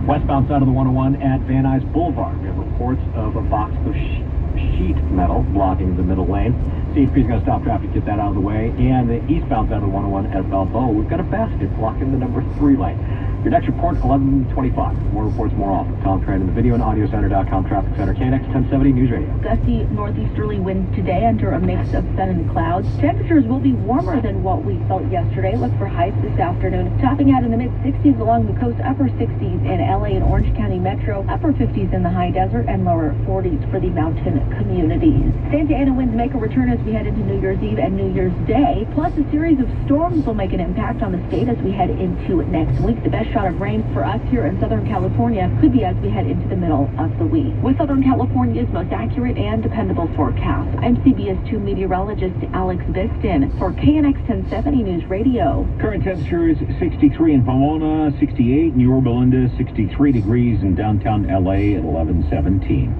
Westbound side of the 101 at Van Nuys Boulevard. We have reports of a box of sheet metal blocking the middle lane. CHP is going to stop traffic, get that out of the way. And the eastbound side of the 101 at Balboa, we've got a basket blocking the number 3 lane. Your next report, 11:25. More reports more often. Tom Tran in the video and audio center.com traffic center. KNX 1070 News Radio. Gusty northeasterly winds today under a mix of sun and clouds. Temperatures will be warmer than what we felt yesterday. Look for highs this afternoon. Topping out in the mid-60s along the coast, upper 60s in LA and Orange County Metro, upper 50s in the high desert, and lower 40s for the mountain communities. Santa Ana winds make a return as we head into New Year's Eve and New Year's Day. Plus, a series of storms will make an impact on the state as we head into next week. The best shot of rain for us here in Southern California could be as we head into the middle of the week. With Southern California's most accurate and dependable forecast, I'm CBS 2 meteorologist Alex Biston for KNX 1070 News Radio. Current temperature is 63 in Pomona, 68 in Yorba Linda, 63 degrees in downtown LA at 11:17.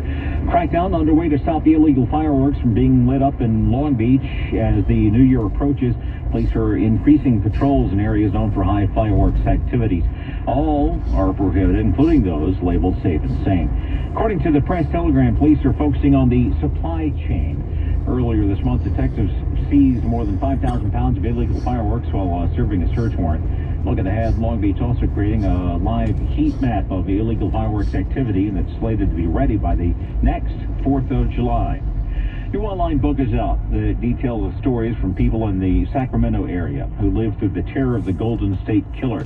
Crackdown underway to stop the illegal fireworks from being lit up in Long Beach as the new year approaches. Police are increasing patrols in areas known for high fireworks activities. All are prohibited, including those labeled safe and sane. According to the Press Telegram, police are focusing on the supply chain. Earlier this month, detectives seized more than 5,000 pounds of illegal fireworks while serving a search warrant. Looking ahead, Long Beach also creating a live heat map of the illegal fireworks activity that's slated to be ready by the next 4th of July. New online book is out that details the stories from people in the Sacramento area who lived through the terror of the Golden State Killer.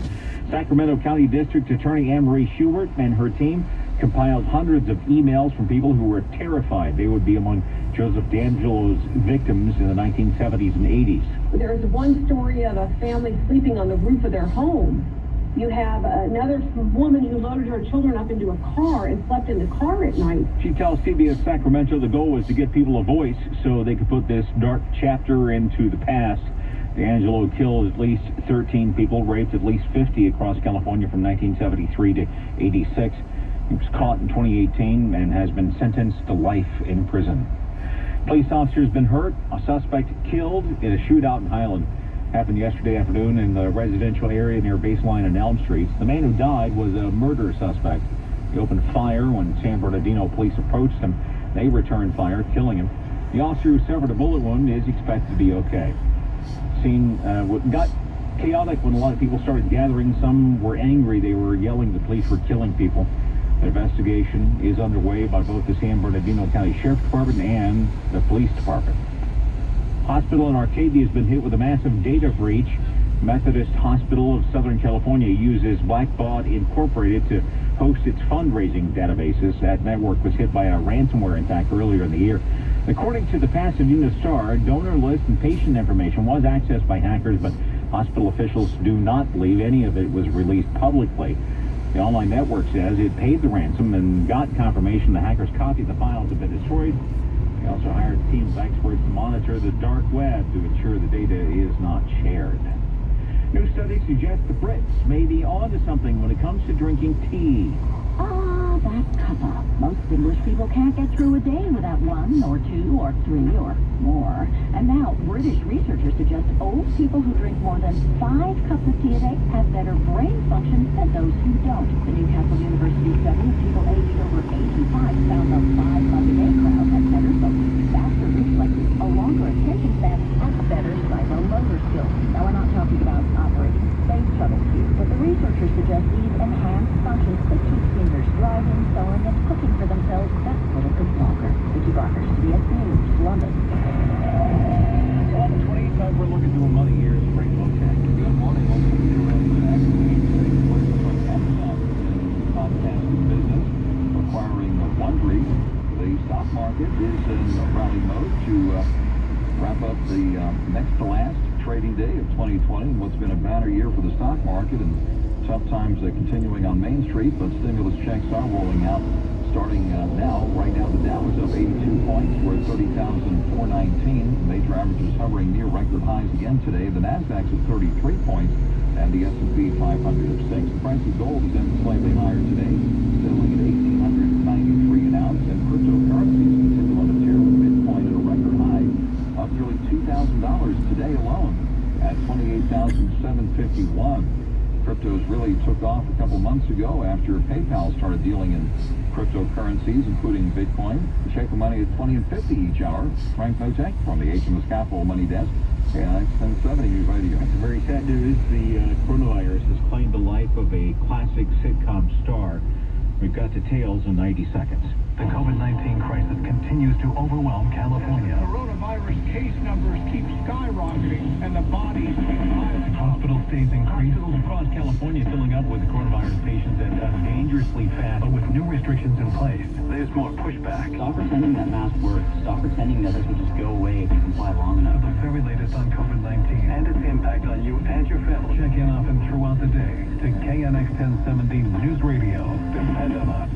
Sacramento County District Attorney Anne-Marie Schubert and her team compiled hundreds of emails from people who were terrified they would be among Joseph D'Angelo's victims in the 1970s and 80s. There's one story of a family sleeping on the roof of their home. You have another woman who loaded her children up into a car and slept in the car at night. She tells CBS Sacramento the goal was to get people a voice so they could put this dark chapter into the past. D'Angelo killed at least 13 people, raped at least 50 across California from 1973 to 86. He was caught in 2018 and has been sentenced to life in prison. Police officer's been hurt. A suspect killed in a shootout in Highland. Happened yesterday afternoon in the residential area near Baseline and Elm Streets. The man who died was a murder suspect. He opened fire when San Bernardino police approached him. They returned fire, killing him. The officer who suffered a bullet wound is expected to be okay. Scene got chaotic when a lot of people started gathering. Some were angry. They were yelling the police were killing people. The investigation is underway by both the San Bernardino County Sheriff's Department and the police department. Hospital in Arcadia has been hit with a massive data breach. Methodist Hospital of Southern California uses Blackbaud Incorporated to host its fundraising databases. That network was hit by a ransomware attack earlier in the year. According to the Pasadena Star, donor list and patient information was accessed by hackers, but hospital officials do not believe any of it was released publicly. The online network says it paid the ransom and got confirmation the hackers' copy of the files have been destroyed. They also hired teams of experts to monitor the dark web to ensure the data is not shared. New studies suggest the Brits may be onto something when it comes to drinking tea. That cuppa. Most English people can't get through a day without 1 or 2 or 3 or more. And now, British researchers suggest old people who drink more than 5 cups of tea a day have better brain function than those who don't. The Newcastle University study of people aged over 85 found the 5 cup a day crowd had better focus, faster reflexes, a longer attention span, and better psychomotor skills. Now, we're not talking about operating space shuttles here, but the researchers suggest these enhanced functions could keep seniors driving, sewing, and cooking for themselves that little bit longer. Vicki Barker, CBS News, London. 11:20, time we're looking to a money here. Spring okay. Good morning. Welcome to podcast business requiring Wondery. The stock market is in rally mode to wrap up the next to last trading day of 2020. What's been a banner year for the stock market and tough times continuing on Main Street, but stimulus checks are rolling out starting now. Right now, the Dow is up 82 points. We're at 30,419. Major averages hovering near record highs again today. The Nasdaq's at 33 points, and the S&P 500 of 6. The price of gold is in slightly higher today, selling at $1,893 an ounce, and cryptocurrencies continue on a tear with Bitcoin at a record high, up nearly $2,000 today alone at $28,751. Crypto's really took off a couple months ago after PayPal started dealing in cryptocurrencies, including Bitcoin. The check the money at 20 and 50 each hour. Frank Motek from the HMS Capital Money Desk. KNX 1070, you're ready to go. Very sad news. The coronavirus has claimed the life of a classic sitcom star. We've got details in 90 seconds. The COVID-19 crisis continues to overwhelm California. Coronavirus case numbers keep skyrocketing, and the bodies keep piling up. Hospital stays increase. Hospitals across California filling up with coronavirus patients at a dangerously fast. But with new restrictions in place, there's more pushback. Stop pretending that mask works. Stop pretending that this will just go away if you comply long enough. The very latest on COVID-19 and its impact on you and your family. Check in often throughout the day to KNX 1070 News Radio. Depend on us.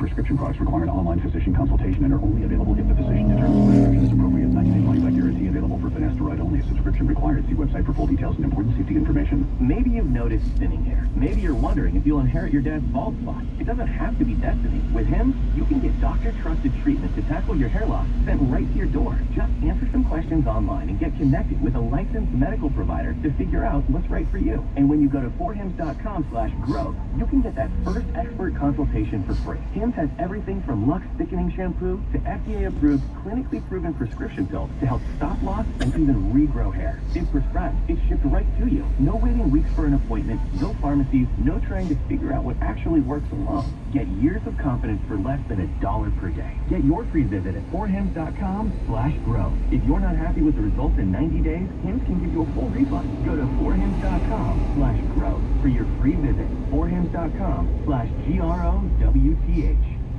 Prescription products require an online physician consultation and are only available if the physician determines the prescription is appropriate. 90-day money-back guarantee available for finasteride only. Subscription required. See website for full details and important safety information. Maybe you've noticed thinning hair. Maybe you're wondering if you'll inherit your dad's bald spot. It doesn't have to be destiny. With him, you can get doctor-trusted treatment to tackle your hair loss sent right to your door. Just answer some questions online and get connected with a licensed medical provider to figure out what's right for you. And when you go to forhims.com/growth, you can get that first expert consultation for free. Hims has everything from Lux thickening shampoo to FDA-approved, clinically proven prescription pills to help stop loss and even regrow hair. It's prescribed. It's shipped right to you. No waiting weeks for an appointment, no pharmacies, no trying to figure out what actually works alone. Get years of confidence for less than $1 per day. Get your free visit at forhims.com/growth. If you're not happy with the results in 90 days, Hims can give you a full refund. Go to forhims.com/growth for your free visit. forhims.com/growth.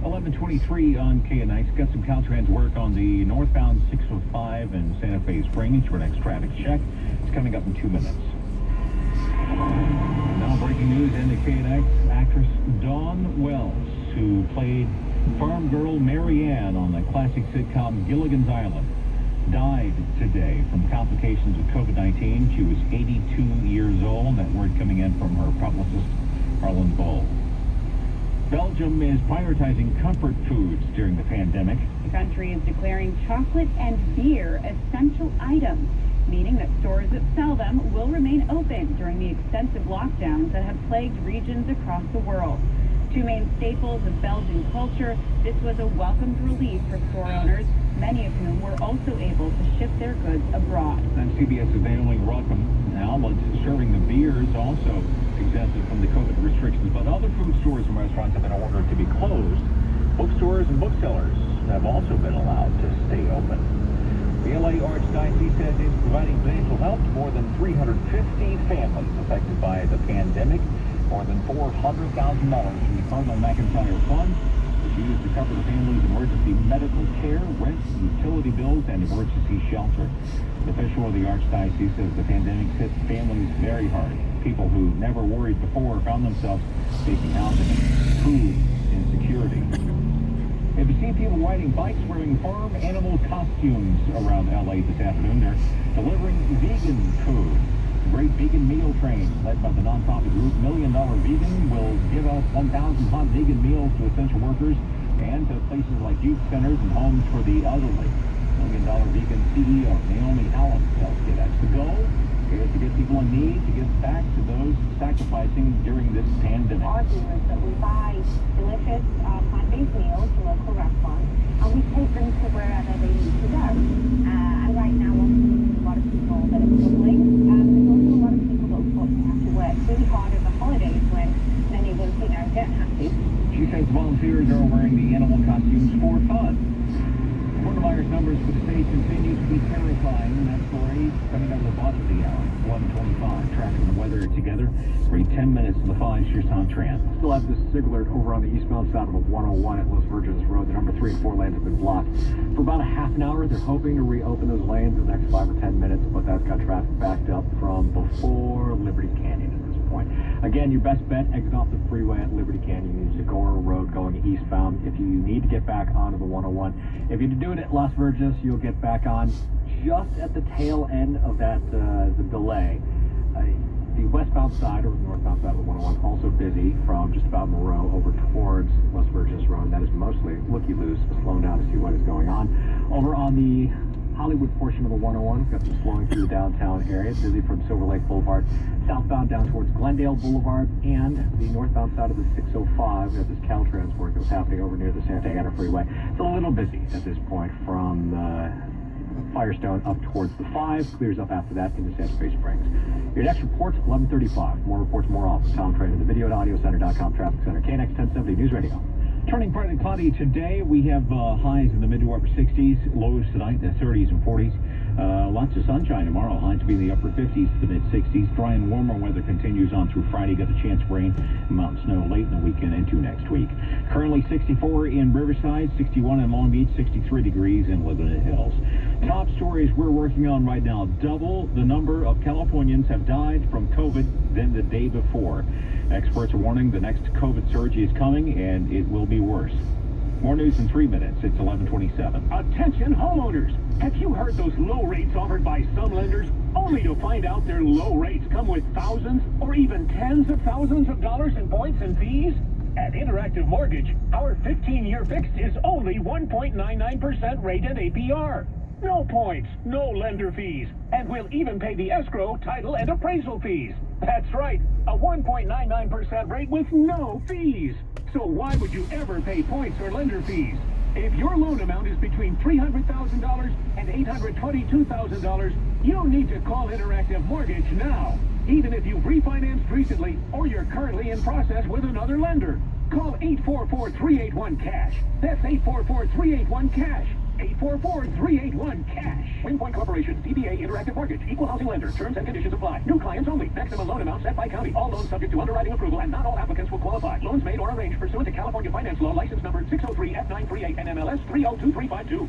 11:23 on KNX. Got some Caltrans work on the northbound 605 and Santa Fe Springs for next traffic check. It's coming up in 2 minutes. Now breaking news into KNX. Actress Dawn Wells, who played farm girl Mary Ann on the classic sitcom Gilligan's Island, died today from complications of COVID-19. She was 82 years old. That word coming in from her publicist, Harlan Boll. Belgium is prioritizing comfort foods during the pandemic. The country is declaring chocolate and beer essential items, meaning that stores that sell them will remain open during the extensive lockdowns that have plagued regions across the world. Two main staples of Belgian culture, this was a welcomed relief for store owners, many of whom were also able to ship their goods abroad. And CBS's Naomi Ruckham, outlets serving the beers also exempted from the COVID restrictions, but other food stores and restaurants have been ordered to be closed. Bookstores and booksellers have also been allowed to stay open. The LA Archdiocese says it's providing financial help to more than 350 families affected by the pandemic. More than $400,000 from the Cardinal McIntyre Fund is used to cover the family's emergency medical care, rent, utility bills, and emergency shelter. The official of the Archdiocese says the pandemic hit families very hard. People who never worried before found themselves facing housing, food insecurity. And we see people riding bikes wearing farm animal costumes around LA this afternoon. They're delivering vegan food. The Great Vegan Meal Train, led by the nonprofit group $1 Million Vegan, will give out 1,000 hot vegan meals to essential workers and to places like youth centers and homes for the elderly. $1 Million Vegan CEO Naomi Allen tells KNX the goal is to get people in need, to give back to those sacrificing during this pandemic. Our view is that we buy delicious plant-based meals to local restaurants, and we take them to wherever they need to go. And right now, obviously, a lot of people that are struggling. There's also a lot of people that unfortunately have to work really hard over the holidays when many of them, don't have to. She says volunteers are wearing the animal costumes for fun. Coronavirus numbers for the state continue to be terrifying. That story coming out of the bottom of the hour, 1:25. Traffic and weather together. Every 10 minutes to the 5. Here's Tom Tran. Still have this SIG alert over on the eastbound side of the 101 at Los Virgenes Road. The number 3 and 4 lanes have been blocked for about a half an hour. They're hoping to reopen those lanes in the next 5 or 10 minutes, but that's got traffic backed up from before Liberty Canyon at this point. Again, your best bet, exit off the freeway at Liberty Canyon. Use Zagora Road going eastbound. If you need to get back onto the 101, if you do it at Las Virgenes, you'll get back on just at the tail end of that the delay. The westbound side or the northbound side of the 101 also busy from just about Moreau over towards Las Virgenes Road. That is mostly looky-loose, slowing down to see what is going on. Over on the Hollywood portion of the 101. Got some slowing through the downtown area. Busy from Silver Lake Boulevard, southbound down towards Glendale Boulevard, and the northbound side of the 605. Got this Caltrans work that's happening over near the Santa Ana Freeway. It's a little busy at this point from Firestone up towards the 5. Clears up after that into Santa Fe Springs. Your next report's 11:35. More reports more often. Tom Train in the video at audiocenter.com. Traffic Center, KNX 1070 News Radio. Turning partly cloudy today, we have highs in the mid to upper 60s, lows tonight in the 30s and 40s. Lots of sunshine tomorrow, highs to be in the upper 50s to the mid 60s. Dry and warmer weather continues on through Friday. Got a chance of rain, mountain snow late in the weekend into next week. Currently 64 in Riverside, 61 in Long Beach, 63 degrees in Laguna Hills. Top stories we're working on right now. Double the number of Californians have died from COVID than the day before. Experts are warning the next COVID surge is coming, and it will be worse. More news in 3 minutes. It's 11:27. Attention homeowners! Have you heard those low rates offered by some lenders, only to find out their low rates come with thousands or even tens of thousands of dollars in points and fees? At Interactive Mortgage, our 15-year fixed is only 1.99% rate and APR. No points, no lender fees, and we'll even pay the escrow, title, and appraisal fees. That's right, a 1.99% rate with no fees. So why would you ever pay points or lender fees? If your loan amount is between $300,000 and $822,000, you need to call Interactive Mortgage now. Even if you've refinanced recently or you're currently in process with another lender. Call 844-381-CASH. That's 844-381-CASH. 844-381-CASH. Wingpoint Corporation, DBA Interactive Mortgage, Equal Housing Lender. Terms and conditions apply. New clients only. Maximum loan amount set by county. All loans subject to underwriting approval, and not all applicants will qualify. Loans made or arranged pursuant to California Finance Law, license number 603F938 and MLS 302352.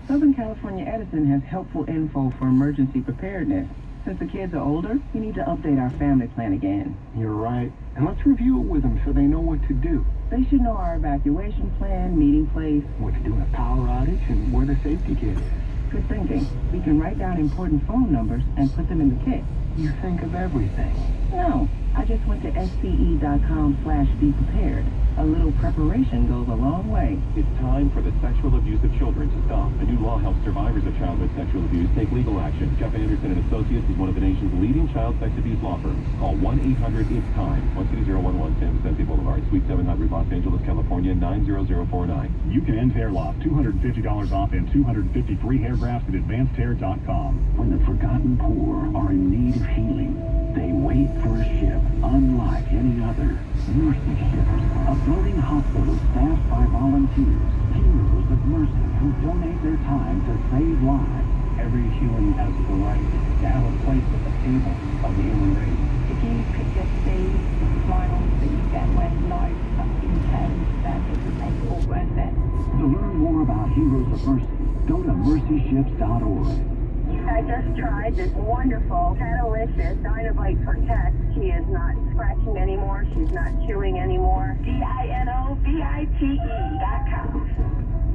Southern California Edison has helpful info for emergency preparedness. Since the kids are older, we need to update our family plan again. You're right. And let's review it with them so they know what to do. They should know our evacuation plan, meeting place. What to do in a power outage and where the safety kit is. Good thinking. We can write down important phone numbers and put them in the kit. You think of everything. No, I just went to sce.com/beprepared. A little preparation goes a long way. It's time for the sexual abuse of children to stop. A new law helps survivors of childhood sexual abuse take legal action. Jeff Anderson and Associates is one of the nation's leading child sex abuse law firms. Call 1-800-ITS-TIME, 13011 San Vicente Boulevard, Suite 700, Los Angeles, California, 90049. You can end hair loss, $250 off and 250 free hair grafts at advancedhair.com. When the forgotten poor are in need of healing, they wait for a ship unlike any other. Mercy ships, a floating hospital staffed by volunteers, heroes of mercy who donate their time to save lives. Every human has the right to have a place at the table of the human race. If you could just see the smiles that you get when life is intense, then it would make it all worth it. To learn more about Heroes of Mercy, go to mercyships.org. I just tried this wonderful Catalicious Dinobite for cats. She is not scratching anymore. She's not chewing anymore. DINOVITE.com.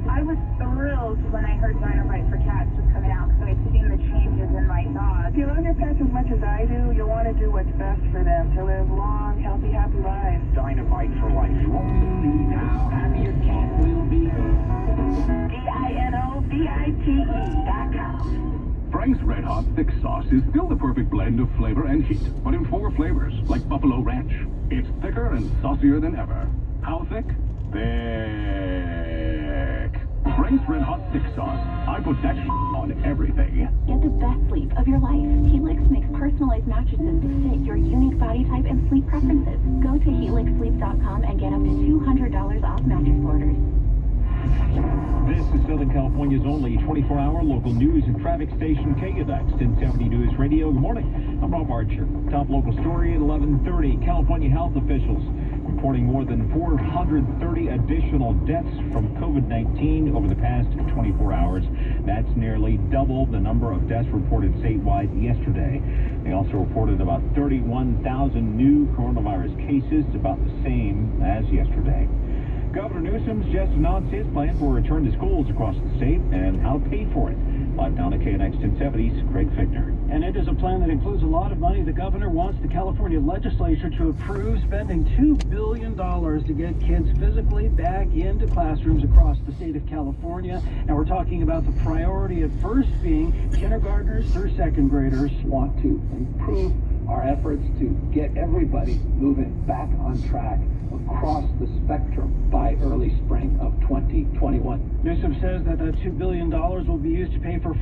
I was thrilled when I heard Dinobite for cats was coming out because I'd seen the changes in my dog. If you love your pets as much as I do, you'll want to do what's best for them to live long, healthy, happy lives. Dinobite for life. Only now. Happy your cat will be. DINOVITE.com. Frank's Red Hot Thick Sauce is still the perfect blend of flavor and heat, but in 4 flavors, like Buffalo Ranch. It's thicker and saucier than ever. How thick? Thick. Frank's Red Hot Thick Sauce. I put that on everything. Get the best sleep of your life. Helix makes personalized mattresses to fit your unique body type and sleep preferences. Go to helixsleep.com and get up to $200 off mattress orders. This is Southern California's only 24-hour local news and traffic station, KNX 1070 News Radio. Good morning. I'm Rob Archer. Top local story at 11:30. California health officials reporting more than 430 additional deaths from COVID-19 over the past 24 hours. That's nearly double the number of deaths reported statewide yesterday. They also reported about 31,000 new coronavirus cases, about the same as yesterday. Governor Newsom's just announced his plan for a return to schools across the state and how to pay for it. Live down at KNX 1070's Craig Fichtner. And it is a plan that includes a lot of money. The governor wants the California legislature to approve spending $2 billion to get kids physically back into classrooms across the state of California. And we're talking about the priority at first being kindergartners through second graders. Want to improve our efforts to get everybody moving back on track across the spectrum by early spring of 2021. Newsom says that $2 billion will be used to pay for